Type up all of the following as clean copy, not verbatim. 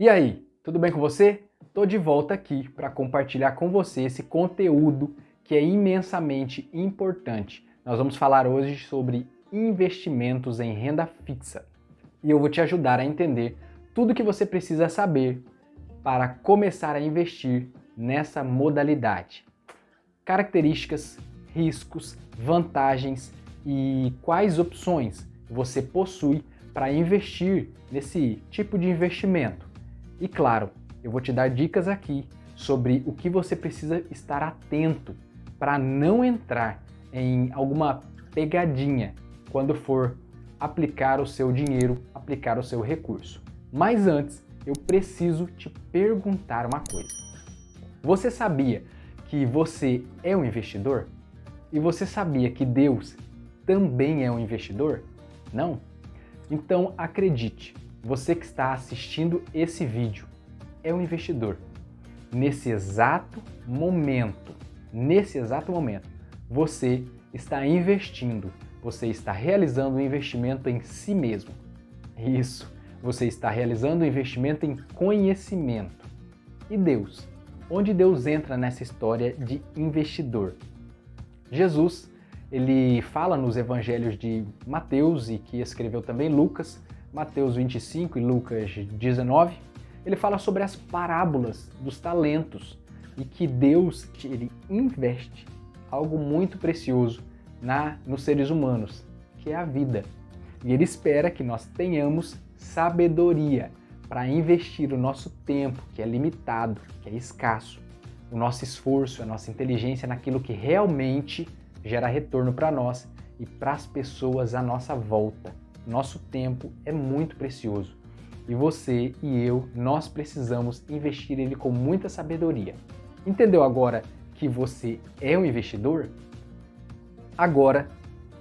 E aí, tudo bem com você? Estou de volta aqui para compartilhar com você esse conteúdo que é imensamente importante. Nós vamos falar hoje sobre investimentos em renda fixa e eu vou te ajudar a entender tudo o que você precisa saber para começar a investir nessa modalidade. Características, riscos, vantagens e quais opções você possui para investir nesse tipo de investimento. E claro, eu vou te dar dicas aqui sobre o que você precisa estar atento para não entrar em alguma pegadinha quando for aplicar o seu dinheiro, aplicar o seu recurso. Mas antes, eu preciso te perguntar uma coisa. Você sabia que você é um investidor? E você sabia que Deus também é um investidor? Não? Então acredite, você que está assistindo esse vídeo é um investidor. Nesse exato momento, você está investindo, você está realizando um investimento em si mesmo. Isso, você está realizando um investimento em conhecimento. E Deus? Onde Deus entra nessa história de investidor? Jesus, ele fala nos evangelhos de Mateus e que escreveu também Lucas, Mateus 25 e Lucas 19, ele fala sobre as parábolas dos talentos e que Deus ele investe algo muito precioso nos seres humanos, que é a vida. E ele espera que nós tenhamos sabedoria para investir o nosso tempo, que é limitado, que é escasso, o nosso esforço, a nossa inteligência naquilo que realmente gera retorno para nós e para as pessoas à nossa volta. Nosso tempo é muito precioso e você e eu, nós precisamos investir ele com muita sabedoria. Entendeu agora que você é um investidor? Agora,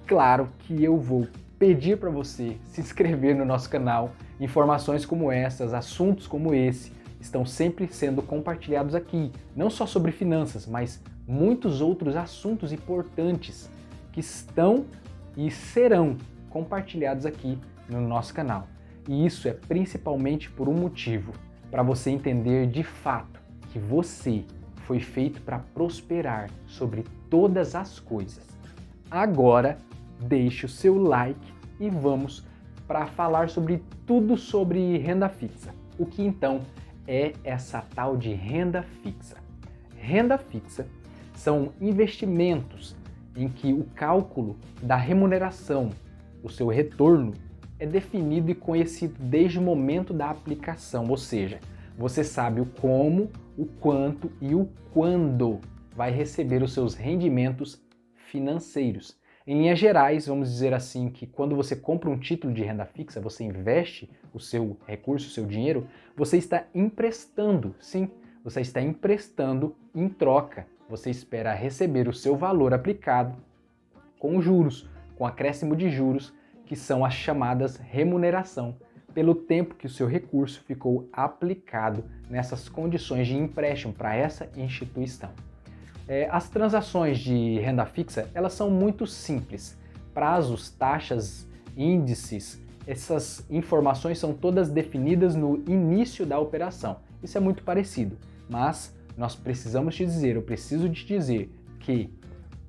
claro que eu vou pedir para você se inscrever no nosso canal. Informações como essas, assuntos como esse, estão sempre sendo compartilhados aqui, não só sobre finanças, mas muitos outros assuntos importantes que estão e serão compartilhados aqui no nosso canal. E isso é principalmente por um motivo, para você entender de fato que você foi feito para prosperar sobre todas as coisas. Agora, deixe o seu like e vamos para falar sobre tudo sobre renda fixa. O que então é essa tal de renda fixa? Renda fixa são investimentos em que o cálculo da remuneração, o seu retorno, é definido e conhecido desde o momento da aplicação, ou seja, você sabe o como, o quanto e o quando vai receber os seus rendimentos financeiros. Em linhas gerais, vamos dizer assim que quando você compra um título de renda fixa, você investe o seu recurso, o seu dinheiro, você está emprestando, sim, você está emprestando em troca. Você espera receber o seu valor aplicado com juros, com acréscimo de juros, que são as chamadas remuneração, pelo tempo que o seu recurso ficou aplicado nessas condições de empréstimo para essa instituição. As transações de renda fixa, elas são muito simples. Prazos, taxas, índices, essas informações são todas definidas no início da operação. Isso é muito parecido, mas nós precisamos te dizer, eu preciso te dizer que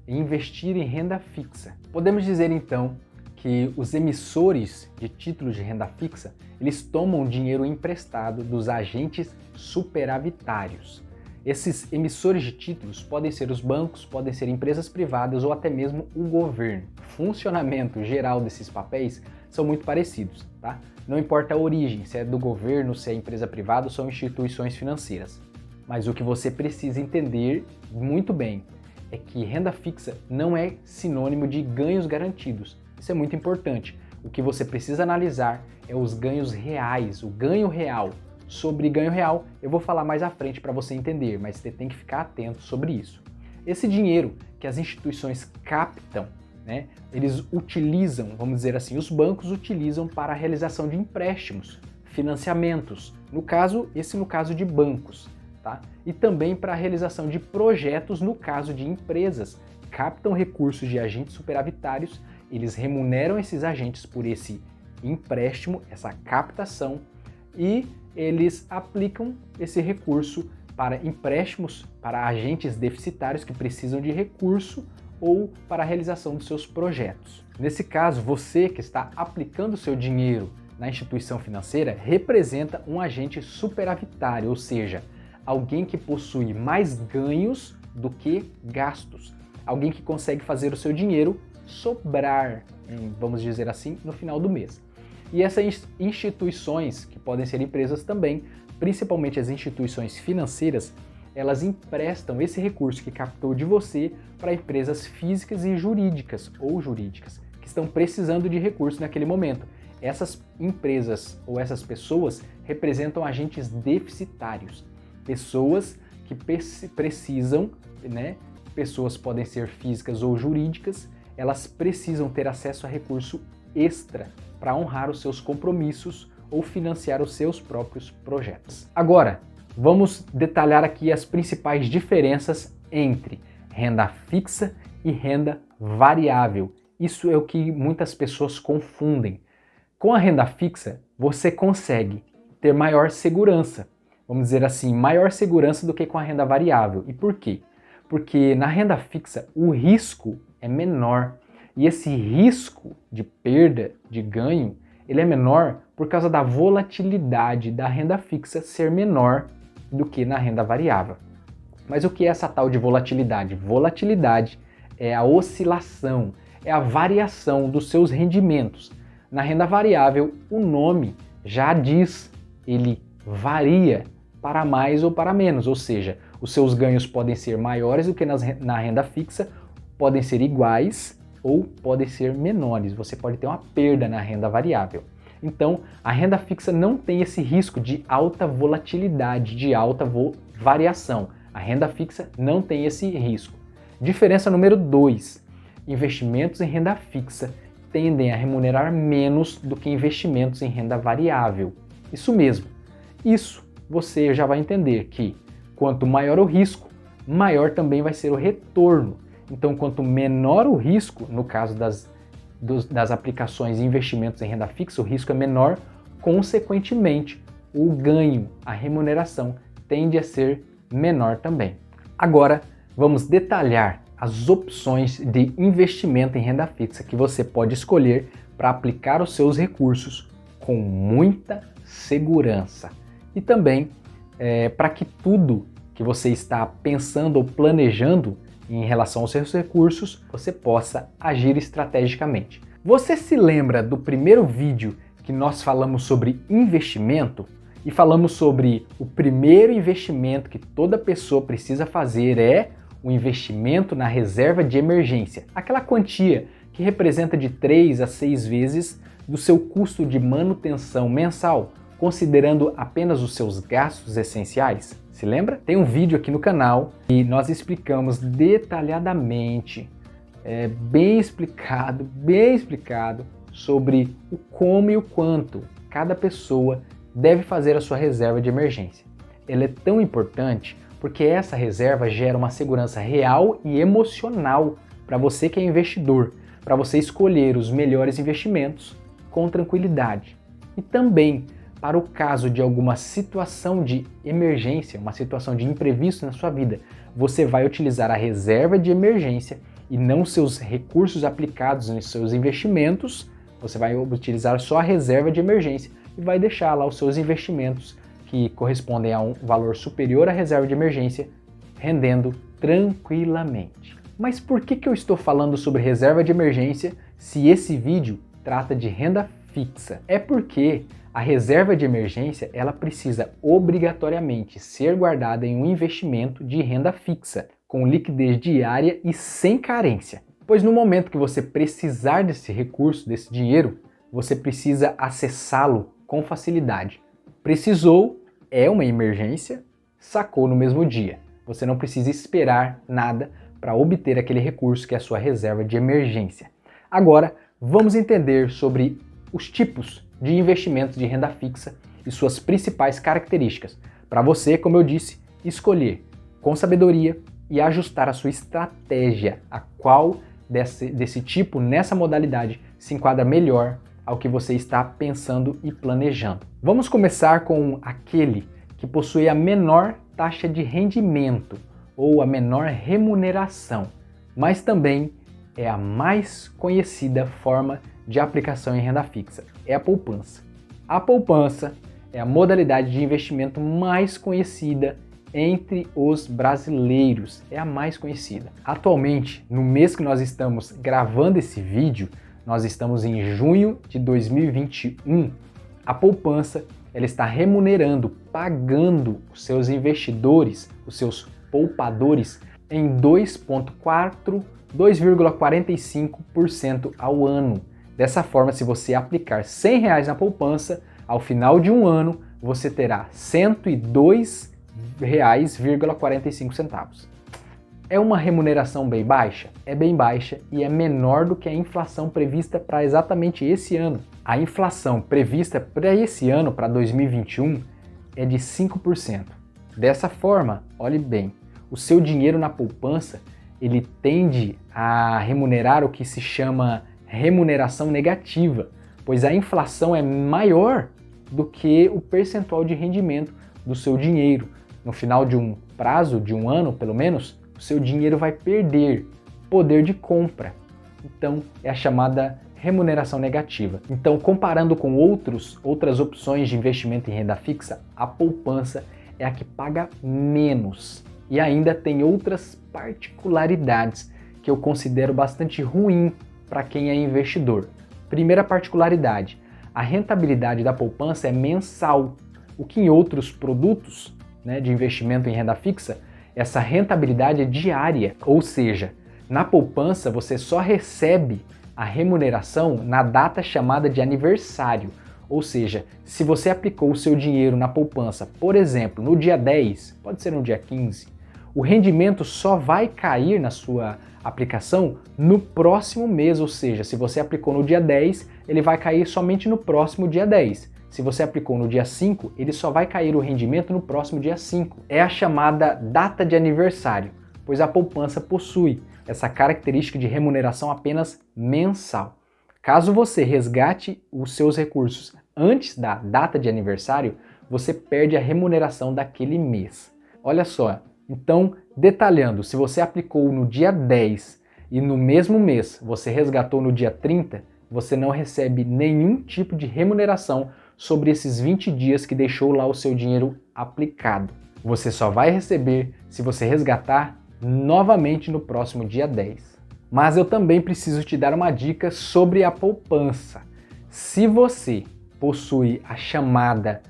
investir em renda fixa. Podemos dizer então que os emissores de títulos de renda fixa, eles tomam dinheiro emprestado dos agentes superavitários. Esses emissores de títulos podem ser os bancos, podem ser empresas privadas ou até mesmo o governo. O funcionamento geral desses papéis são muito parecidos, tá? Não importa a origem, se é do governo, se é empresa privada ou são instituições financeiras. Mas o que você precisa entender muito bem é que renda fixa não é sinônimo de ganhos garantidos. Isso é muito importante. O que você precisa analisar é os ganhos reais, o ganho real. Sobre ganho real, eu vou falar mais à frente para você entender, mas você tem que ficar atento sobre isso. Esse dinheiro que as instituições captam, eles utilizam, vamos dizer assim, os bancos utilizam para a realização de empréstimos, financiamentos, no caso de bancos, tá? E também para a realização de projetos no caso de empresas. Captam recursos de agentes superavitários, eles remuneram esses agentes por esse empréstimo, essa captação, e eles aplicam esse recurso para empréstimos para agentes deficitários que precisam de recurso ou para a realização dos seus projetos. Nesse caso, você que está aplicando seu dinheiro na instituição financeira representa um agente superavitário, ou seja, alguém que possui mais ganhos do que gastos, alguém que consegue fazer o seu dinheiro sobrar, vamos dizer assim, no final do mês. E essas instituições, que podem ser empresas também, principalmente as instituições financeiras, elas emprestam esse recurso que captou de você para empresas físicas e jurídicas ou jurídicas que estão precisando de recurso naquele momento. Essas empresas ou essas pessoas representam agentes deficitários, pessoas que precisam, pessoas podem ser físicas ou jurídicas, elas precisam ter acesso a recurso extra para honrar os seus compromissos ou financiar os seus próprios projetos. Agora, vamos detalhar aqui as principais diferenças entre renda fixa e renda variável. Isso é o que muitas pessoas confundem. Com a renda fixa, você consegue ter maior segurança, vamos dizer assim, maior segurança do que com a renda variável. E por quê? Porque na renda fixa o risco é menor e esse risco de perda, de ganho, ele é menor por causa da volatilidade da renda fixa ser menor do que na renda variável. Mas o que é essa tal de volatilidade? Volatilidade é a oscilação, é a variação dos seus rendimentos. Na renda variável, o nome já diz, ele varia para mais ou para menos, ou seja, os seus ganhos podem ser maiores do que na renda fixa, podem ser iguais ou podem ser menores. Você pode ter uma perda na renda variável. Então, a renda fixa não tem esse risco de alta volatilidade, de alta variação. A renda fixa não tem esse risco. Diferença número 2. Investimentos em renda fixa tendem a remunerar menos do que investimentos em renda variável. Isso mesmo. Isso você já vai entender que quanto maior o risco, maior também vai ser o retorno. Então, quanto menor o risco, no caso das aplicações e investimentos em renda fixa, o risco é menor, consequentemente, o ganho, a remuneração, tende a ser menor também. Agora, vamos detalhar as opções de investimento em renda fixa que você pode escolher para aplicar os seus recursos com muita segurança. E também para que tudo que você está pensando ou planejando em relação aos seus recursos, você possa agir estrategicamente. Você se lembra do primeiro vídeo que nós falamos sobre investimento? E falamos sobre o primeiro investimento que toda pessoa precisa fazer é o investimento na reserva de emergência, aquela quantia que representa de 3 a 6 vezes do seu custo de manutenção mensal, considerando apenas os seus gastos essenciais. Se lembra? Tem um vídeo aqui no canal e nós explicamos detalhadamente, bem explicado sobre o como e o quanto cada pessoa deve fazer a sua reserva de emergência. Ela é tão importante porque essa reserva gera uma segurança real e emocional para você que é investidor, para você escolher os melhores investimentos com tranquilidade. E também para o caso de alguma situação de emergência, uma situação de imprevisto na sua vida, você vai utilizar a reserva de emergência e não seus recursos aplicados nos seus investimentos, você vai utilizar só a reserva de emergência e vai deixar lá os seus investimentos que correspondem a um valor superior à reserva de emergência, rendendo tranquilamente. Mas por que eu estou falando sobre reserva de emergência se esse vídeo trata de renda fixa? É porque a reserva de emergência ela precisa obrigatoriamente ser guardada em um investimento de renda fixa, com liquidez diária e sem carência. Pois no momento que você precisar desse recurso, desse dinheiro, você precisa acessá-lo com facilidade. Precisou, é uma emergência, sacou no mesmo dia. Você não precisa esperar nada para obter aquele recurso que é a sua reserva de emergência. Agora, vamos entender sobre os tipos de investimentos de renda fixa e suas principais características, para você, como eu disse, escolher com sabedoria e ajustar a sua estratégia, a qual desse tipo, nessa modalidade, se enquadra melhor ao que você está pensando e planejando. Vamos começar com aquele que possui a menor taxa de rendimento ou a menor remuneração, mas também é a mais conhecida forma de aplicação em renda fixa, é a poupança. A poupança é a modalidade de investimento mais conhecida entre os brasileiros, é a mais conhecida. Atualmente, no mês que nós estamos gravando esse vídeo, nós estamos em junho de 2021, a poupança ela está remunerando, pagando os seus investidores, os seus poupadores, em 2,45% ao ano. Dessa forma, se você aplicar R$100 na poupança, ao final de um ano, você terá R$ 102,45. É uma remuneração bem baixa? É bem baixa e é menor do que a inflação prevista para exatamente esse ano. A inflação prevista para esse ano, para 2021, é de 5%. Dessa forma, olhe bem, o seu dinheiro na poupança, ele tende a remunerar o que se chama remuneração negativa, pois a inflação é maior do que o percentual de rendimento do seu dinheiro. No final de um prazo, de um ano pelo menos, o seu dinheiro vai perder poder de compra. Então, é a chamada remuneração negativa. Então, comparando com outras opções de investimento em renda fixa, a poupança é a que paga menos. E ainda tem outras particularidades que eu considero bastante ruim para quem é investidor. Primeira particularidade, a rentabilidade da poupança é mensal, o que em outros produtos, de investimento em renda fixa, essa rentabilidade é diária, ou seja, na poupança você só recebe a remuneração na data chamada de aniversário, ou seja, se você aplicou o seu dinheiro na poupança, por exemplo, no dia 10, pode ser no dia 15, o rendimento só vai cair na sua aplicação no próximo mês, ou seja, se você aplicou no dia 10, ele vai cair somente no próximo dia 10. Se você aplicou no dia 5, ele só vai cair o rendimento no próximo dia 5. É a chamada data de aniversário, pois a poupança possui essa característica de remuneração apenas mensal. Caso você resgate os seus recursos antes da data de aniversário, você perde a remuneração daquele mês. Olha só, então, detalhando, se você aplicou no dia 10 e no mesmo mês você resgatou no dia 30, você não recebe nenhum tipo de remuneração sobre esses 20 dias que deixou lá o seu dinheiro aplicado. Você só vai receber se você resgatar novamente no próximo dia 10. Mas eu também preciso te dar uma dica sobre a poupança. Se você possui a chamada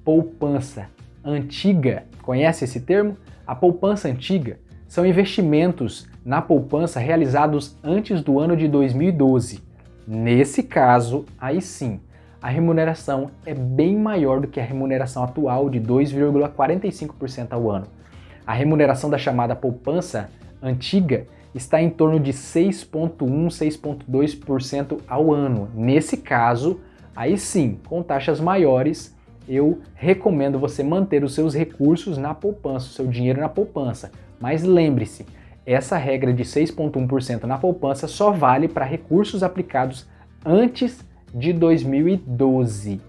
poupança antiga, conhece esse termo? A poupança antiga são investimentos na poupança realizados antes do ano de 2012. Nesse caso, aí sim, a remuneração é bem maior do que a remuneração atual de 2,45% ao ano. A remuneração da chamada poupança antiga está em torno de 6,1%, 6,2% ao ano. Nesse caso, aí sim, com taxas maiores, eu recomendo você manter os seus recursos na poupança, o seu dinheiro na poupança. Mas lembre-se, essa regra de 6,1% na poupança só vale para recursos aplicados antes de 2012.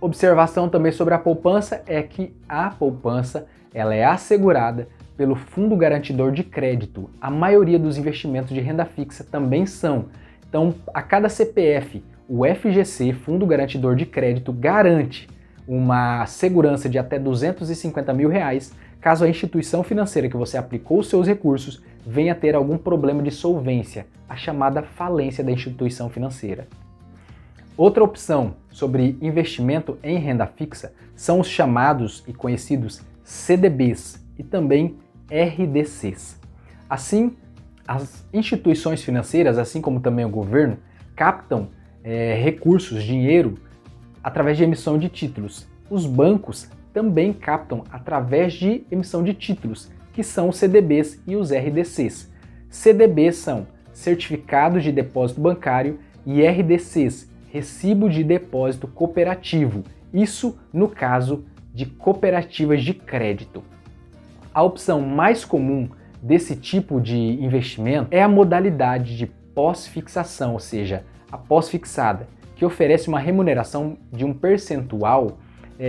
Observação também sobre a poupança é que a poupança ela é assegurada pelo Fundo Garantidor de Crédito. A maioria dos investimentos de renda fixa também são. Então, a cada CPF, o FGC, Fundo Garantidor de Crédito, garante uma segurança de até R$250 mil, caso a instituição financeira que você aplicou os seus recursos venha a ter algum problema de solvência, a chamada falência da instituição financeira. Outra opção sobre investimento em renda fixa são os chamados e conhecidos CDBs e também RDCs. Assim, as instituições financeiras, assim como também o governo, captam recursos, dinheiro, através de emissão de títulos. Os bancos também captam através de emissão de títulos, que são os CDBs e os RDCs. CDBs são certificados de depósito bancário e RDCs, recibo de depósito cooperativo. Isso no caso de cooperativas de crédito. A opção mais comum desse tipo de investimento é a modalidade de pós-fixação, ou seja, a pós-fixada, que oferece uma remuneração de um percentual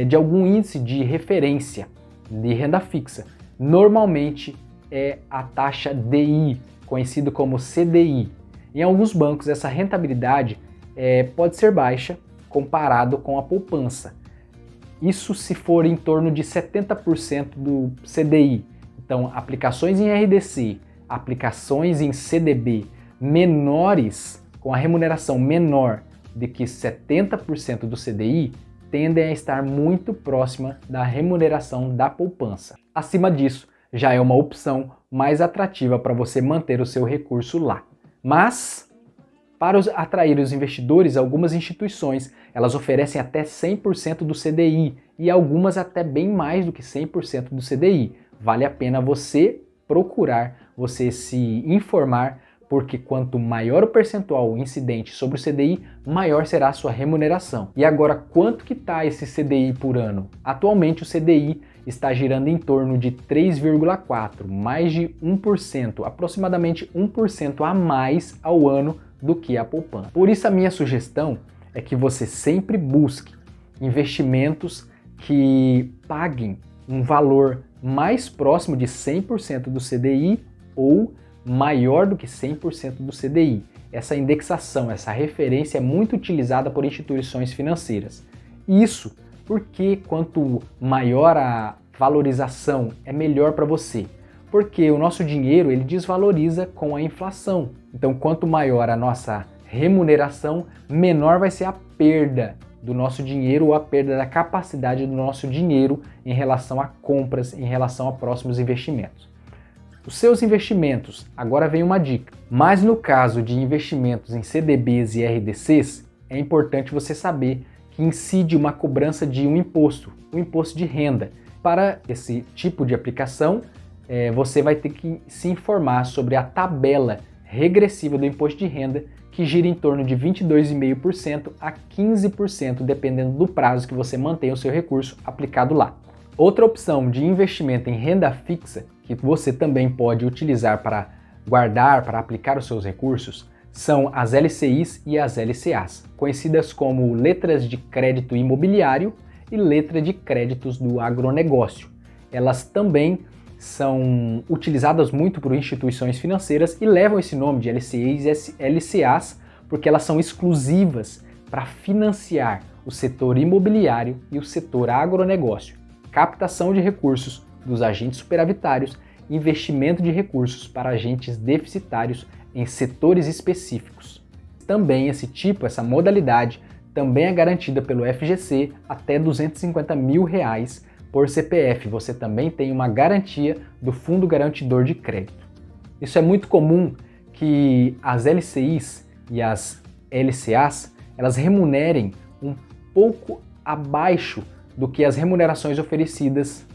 de algum índice de referência de renda fixa. Normalmente é a taxa DI, conhecido como CDI. Em alguns bancos essa rentabilidade pode ser baixa comparado com a poupança. Isso se for em torno de 70% do CDI. Então, aplicações em RDC, aplicações em CDB menores, com a remuneração menor de que 70% do CDI, tendem a estar muito próxima da remuneração da poupança. Acima disso, já é uma opção mais atrativa para você manter o seu recurso lá. Mas, para atrair os investidores, algumas instituições elas oferecem até 100% do CDI e algumas até bem mais do que 100% do CDI. Vale a pena você procurar, você se informar, porque quanto maior o percentual incidente sobre o CDI, maior será a sua remuneração. E agora, quanto que está esse CDI por ano? Atualmente o CDI está girando em torno de 3,4%, mais de 1%, aproximadamente 1% a mais ao ano do que a poupança. Por isso a minha sugestão é que você sempre busque investimentos que paguem um valor mais próximo de 100% do CDI ou maior do que 100% do CDI. Essa indexação, essa referência é muito utilizada por instituições financeiras. Isso porque quanto maior a valorização é melhor para você. Porque o nosso dinheiro ele desvaloriza com a inflação. Então, quanto maior a nossa remuneração, menor vai ser a perda do nosso dinheiro ou a perda da capacidade do nosso dinheiro em relação a compras, em relação a próximos investimentos. Os seus investimentos, agora vem uma dica, mas no caso de investimentos em CDBs e RDCs, é importante você saber que incide uma cobrança de um imposto, o imposto de renda. Para esse tipo de aplicação, você vai ter que se informar sobre a tabela regressiva do imposto de renda, que gira em torno de 22,5% a 15%, dependendo do prazo que você mantém o seu recurso aplicado lá. Outra opção de investimento em renda fixa, que você também pode utilizar para guardar, para aplicar os seus recursos, são as LCIs e as LCAs, conhecidas como letras de crédito imobiliário e letra de créditos do agronegócio. Elas também são utilizadas muito por instituições financeiras e levam esse nome de LCIs e LCAs porque elas são exclusivas para financiar o setor imobiliário e o setor agronegócio, captação de recursos dos agentes superavitários e investimento de recursos para agentes deficitários em setores específicos. Também essa modalidade também é garantida pelo FGC até R$250 mil por CPF. Você também tem uma garantia do Fundo Garantidor de Crédito. Isso é muito comum que as LCIs e as LCAs elas remunerem um pouco abaixo do que as remunerações oferecidas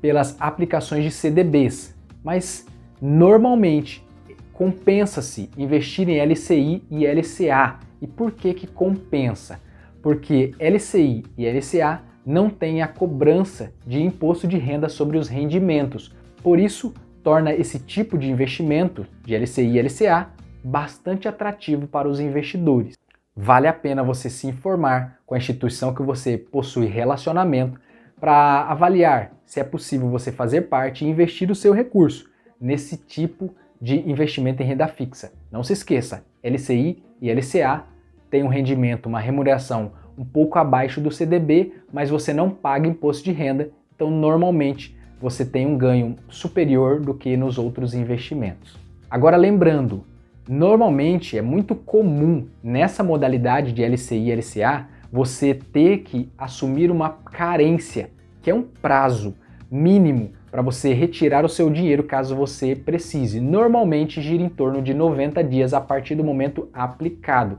pelas aplicações de CDBs, mas normalmente compensa-se investir em LCI e LCA. E por que compensa? Porque LCI e LCA não têm a cobrança de imposto de renda sobre os rendimentos. Por isso, torna esse tipo de investimento de LCI e LCA bastante atrativo para os investidores. Vale a pena você se informar com a instituição que você possui relacionamento para avaliar se é possível você fazer parte e investir o seu recurso nesse tipo de investimento em renda fixa. Não se esqueça, LCI e LCA têm um rendimento, uma remuneração um pouco abaixo do CDB, mas você não paga imposto de renda, então normalmente você tem um ganho superior do que nos outros investimentos. Agora lembrando, normalmente é muito comum nessa modalidade de LCI e LCA você ter que assumir uma carência, que é um prazo mínimo para você retirar o seu dinheiro caso você precise. Normalmente gira em torno de 90 dias a partir do momento aplicado.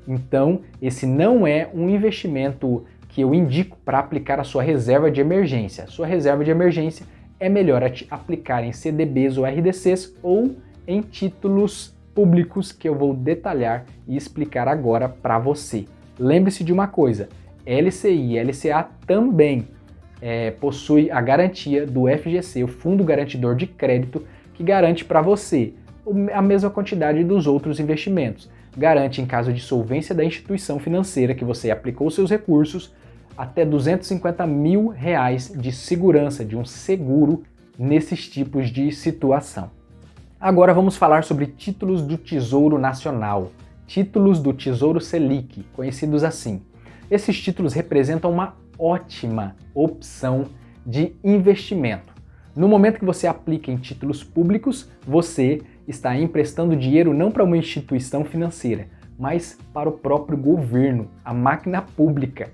Então, esse não é um investimento que eu indico para aplicar a sua reserva de emergência. A sua reserva de emergência é melhor aplicar em CDBs ou RDCs ou em títulos públicos que eu vou detalhar e explicar agora para você. Lembre-se de uma coisa, LCI e LCA também possui a garantia do FGC, o Fundo Garantidor de Crédito, que garante para você a mesma quantidade dos outros investimentos. garante, em caso de solvência da instituição financeira que você aplicou seus recursos, até R$250 mil de segurança, de um seguro nesses tipos de situação. Agora vamos falar sobre títulos do Tesouro Nacional, títulos do Tesouro Selic, conhecidos assim. Esses títulos representam uma ótima opção de investimento. No momento que você aplica em títulos públicos, você está emprestando dinheiro não para uma instituição financeira, mas para o próprio governo, a máquina pública.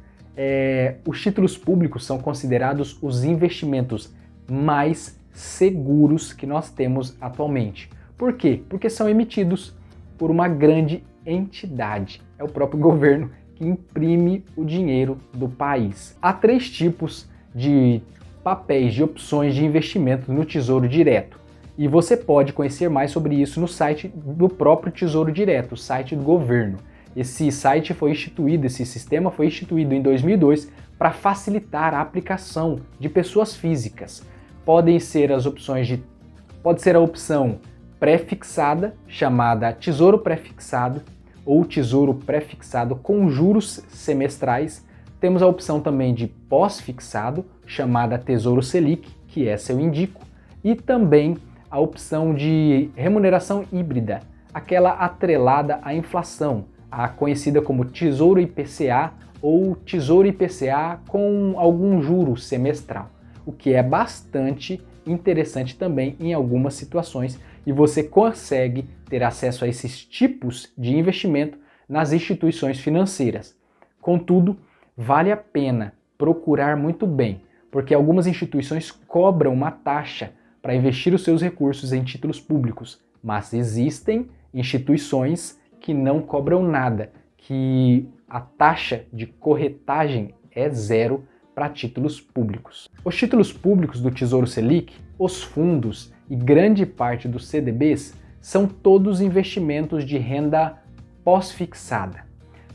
Os títulos públicos são considerados os investimentos mais seguros que nós temos atualmente. Por quê? Porque são emitidos por uma grande entidade. É o próprio governo que imprime o dinheiro do país. Há 3 tipos de papéis, de opções de investimento no Tesouro Direto. E você pode conhecer mais sobre isso no site do próprio Tesouro Direto, o site do governo. Esse sistema foi instituído em 2002 para facilitar a aplicação de pessoas físicas. Pode ser a opção pré-fixada, chamada Tesouro Pré-fixado, ou Tesouro Pré-fixado com juros semestrais. Temos a opção também de pós-fixado, chamada Tesouro Selic, que essa eu indico, e também a opção de remuneração híbrida, aquela atrelada à inflação, a conhecida como Tesouro IPCA ou Tesouro IPCA com algum juro semestral, o que é bastante interessante também em algumas situações, e você consegue ter acesso a esses tipos de investimento nas instituições financeiras. Contudo, vale a pena procurar muito bem, porque algumas instituições cobram uma taxa para investir os seus recursos em títulos públicos, mas existem instituições que não cobram nada, que a taxa de corretagem é 0 para títulos públicos. Os títulos públicos do Tesouro Selic, os fundos e grande parte dos CDBs são todos investimentos de renda pós-fixada,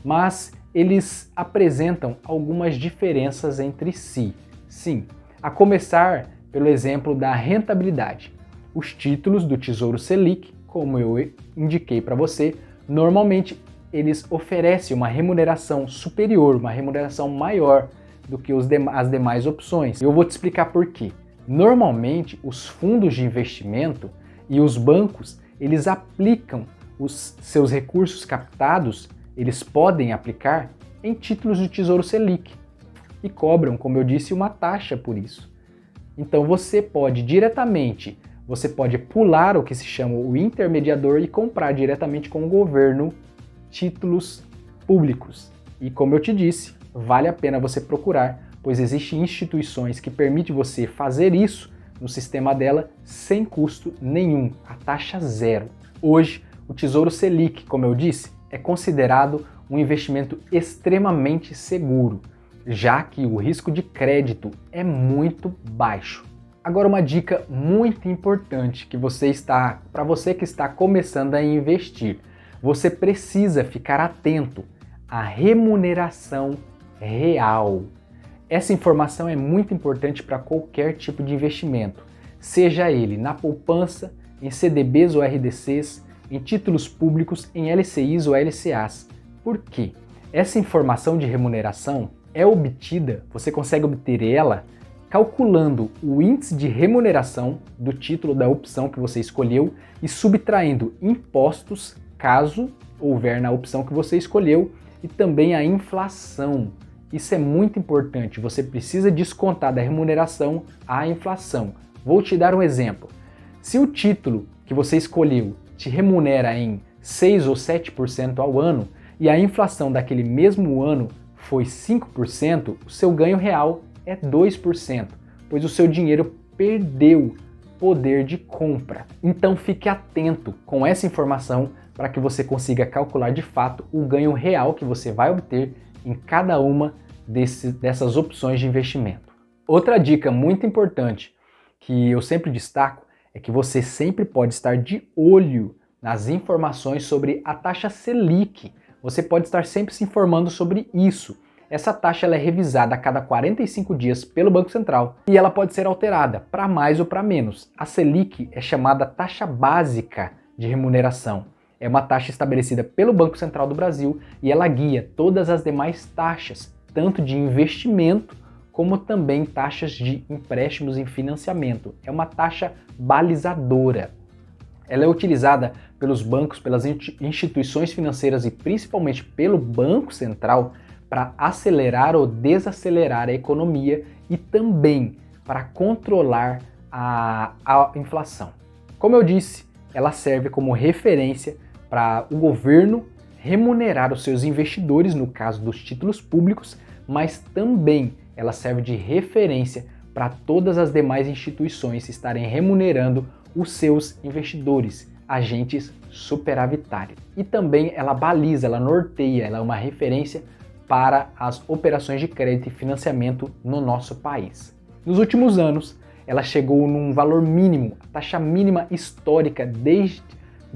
mas eles apresentam algumas diferenças entre si. Sim, a começar pelo exemplo da rentabilidade. Os títulos do Tesouro Selic, como eu indiquei para você, normalmente eles oferecem uma remuneração superior, uma remuneração maior do que as demais opções. Eu vou te explicar por quê. Normalmente, os fundos de investimento e os bancos, eles aplicam os seus recursos captados, eles podem aplicar em títulos do Tesouro Selic e cobram, como eu disse, uma taxa por isso. Então você pode pular o que se chama o intermediador e comprar diretamente com o governo títulos públicos. E como eu te disse, vale a pena você procurar, pois existem instituições que permitem você fazer isso no sistema dela sem custo nenhum, a taxa 0. Hoje, o Tesouro Selic, como eu disse, é considerado um investimento extremamente seguro, já que o risco de crédito é muito baixo. Agora, uma dica muito importante para você que está começando a investir. Você precisa ficar atento à remuneração real. Essa informação é muito importante para qualquer tipo de investimento, seja ele na poupança, em CDBs ou RDCs, em títulos públicos, em LCIs ou LCAs. Por quê? Essa informação de remuneração você consegue obter ela calculando o índice de remuneração do título da opção que você escolheu e subtraindo impostos, caso houver na opção que você escolheu, e também a inflação. Isso é muito importante, você precisa descontar da remuneração a inflação. Vou te dar um exemplo. Se o título que você escolheu te remunera em 6 ou 7% ao ano e a inflação daquele mesmo ano foi 5%, o seu ganho real é 2%, pois o seu dinheiro perdeu poder de compra. Então fique atento com essa informação para que você consiga calcular de fato o ganho real que você vai obter em cada uma dessas opções de investimento. Outra dica muito importante que eu sempre destaco é que você sempre pode estar de olho nas informações sobre a taxa Selic. Você pode estar sempre se informando sobre isso. Essa taxa ela é revisada a cada 45 dias pelo Banco Central e ela pode ser alterada para mais ou para menos. A Selic é chamada taxa básica de remuneração. É uma taxa estabelecida pelo Banco Central do Brasil e ela guia todas as demais taxas, tanto de investimento como também taxas de empréstimos e financiamento. É uma taxa balizadora. Ela é utilizada pelos bancos, pelas instituições financeiras e principalmente pelo Banco Central para acelerar ou desacelerar a economia e também para controlar a inflação. Como eu disse, ela serve como referência para o governo remunerar os seus investidores, no caso dos títulos públicos, mas também ela serve de referência para todas as demais instituições estarem remunerando os seus investidores, agentes superavitários. E também ela baliza, ela norteia, ela é uma referência para as operações de crédito e financiamento no nosso país. Nos últimos anos, ela chegou num valor mínimo, a taxa mínima histórica desde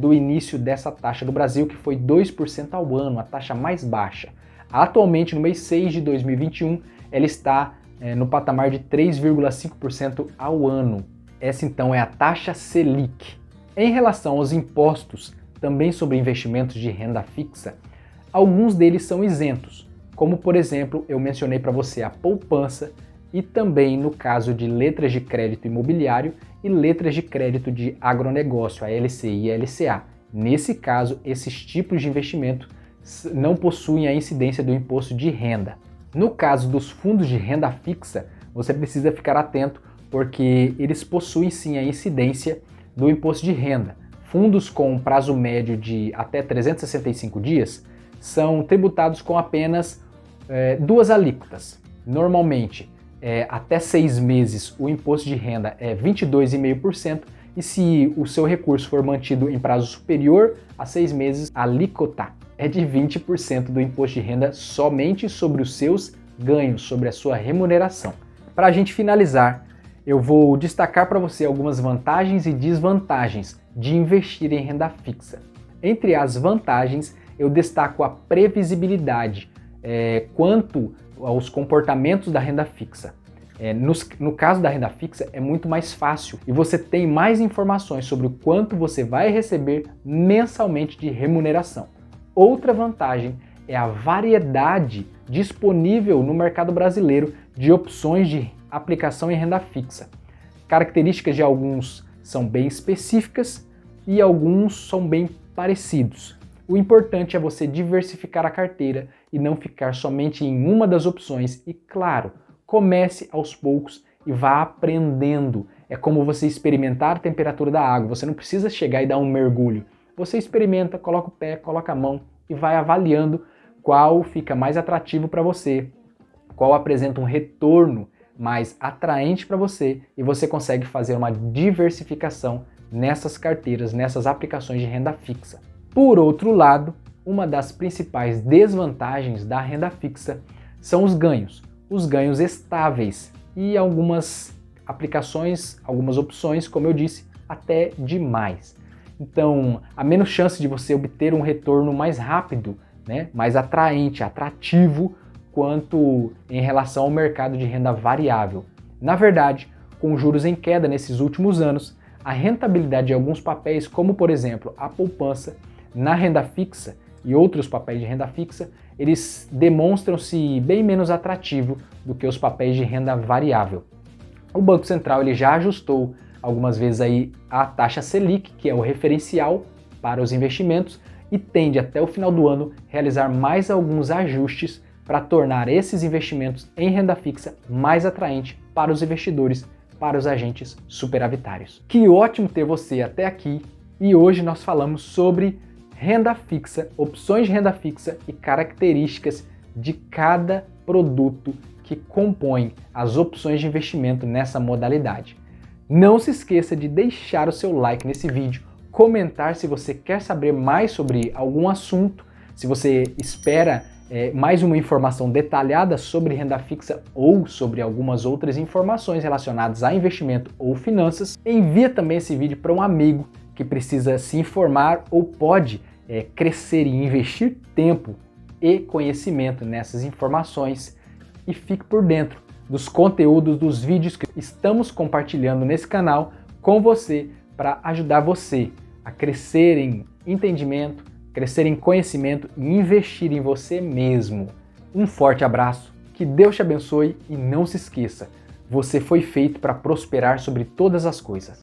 o início dessa taxa do Brasil, que foi 2% ao ano, a taxa mais baixa. Atualmente, no mês 6 de 2021, ela está no patamar de 3,5% ao ano. Essa então é a taxa Selic. Em relação aos impostos, também sobre investimentos de renda fixa, alguns deles são isentos, como por exemplo, eu mencionei para você a poupança e também no caso de letras de crédito imobiliário e letras de crédito de agronegócio, a LCI e a LCA. Nesse caso, esses tipos de investimento não possuem a incidência do imposto de renda. No caso dos fundos de renda fixa, você precisa ficar atento porque eles possuem sim a incidência do imposto de renda. Fundos com prazo médio de até 365 dias são tributados com apenas duas alíquotas. Normalmente, até 6 meses o imposto de renda é 22,5% e se o seu recurso for mantido em prazo superior a 6 meses, a alíquota é de 20% do imposto de renda somente sobre os seus ganhos, sobre a sua remuneração. Para a gente finalizar, eu vou destacar para você algumas vantagens e desvantagens de investir em renda fixa. Entre as vantagens, eu destaco a previsibilidade quanto aos comportamentos da renda fixa. No caso da renda fixa, é muito mais fácil e você tem mais informações sobre o quanto você vai receber mensalmente de remuneração. Outra vantagem é a variedade disponível no mercado brasileiro de opções de aplicação em renda fixa. Características de alguns são bem específicas e alguns são bem parecidos. O importante é você diversificar a carteira e não ficar somente em uma das opções e, claro, comece aos poucos e vá aprendendo. É como você experimentar a temperatura da água, você não precisa chegar e dar um mergulho. Você experimenta, coloca o pé, coloca a mão e vai avaliando qual fica mais atrativo para você, qual apresenta um retorno mais atraente para você e você consegue fazer uma diversificação nessas carteiras, nessas aplicações de renda fixa. Por outro lado, uma das principais desvantagens da renda fixa são os ganhos estáveis e algumas aplicações, algumas opções, como eu disse, até demais. Então, há menos chance de você obter um retorno mais rápido, mais atraente, atrativo, quanto em relação ao mercado de renda variável. Na verdade, com juros em queda nesses últimos anos, a rentabilidade de alguns papéis, como por exemplo a poupança, na renda fixa e outros papéis de renda fixa, eles demonstram-se bem menos atrativo do que os papéis de renda variável. O Banco Central ele já ajustou algumas vezes aí a taxa Selic, que é o referencial para os investimentos, e tende até o final do ano realizar mais alguns ajustes para tornar esses investimentos em renda fixa mais atraente para os investidores, para os agentes superavitários. Que ótimo ter você até aqui e hoje nós falamos sobre renda fixa, opções de renda fixa e características de cada produto que compõe as opções de investimento nessa modalidade. Não se esqueça de deixar o seu like nesse vídeo, comentar se você quer saber mais sobre algum assunto, se você espera mais uma informação detalhada sobre renda fixa ou sobre algumas outras informações relacionadas a investimento ou finanças. Envia também esse vídeo para um amigo que precisa se informar ou pode crescer e investir tempo e conhecimento nessas informações e fique por dentro dos conteúdos dos vídeos que estamos compartilhando nesse canal com você para ajudar você a crescer em entendimento, crescer em conhecimento e investir em você mesmo. Um forte abraço, que Deus te abençoe e não se esqueça, você foi feito para prosperar sobre todas as coisas.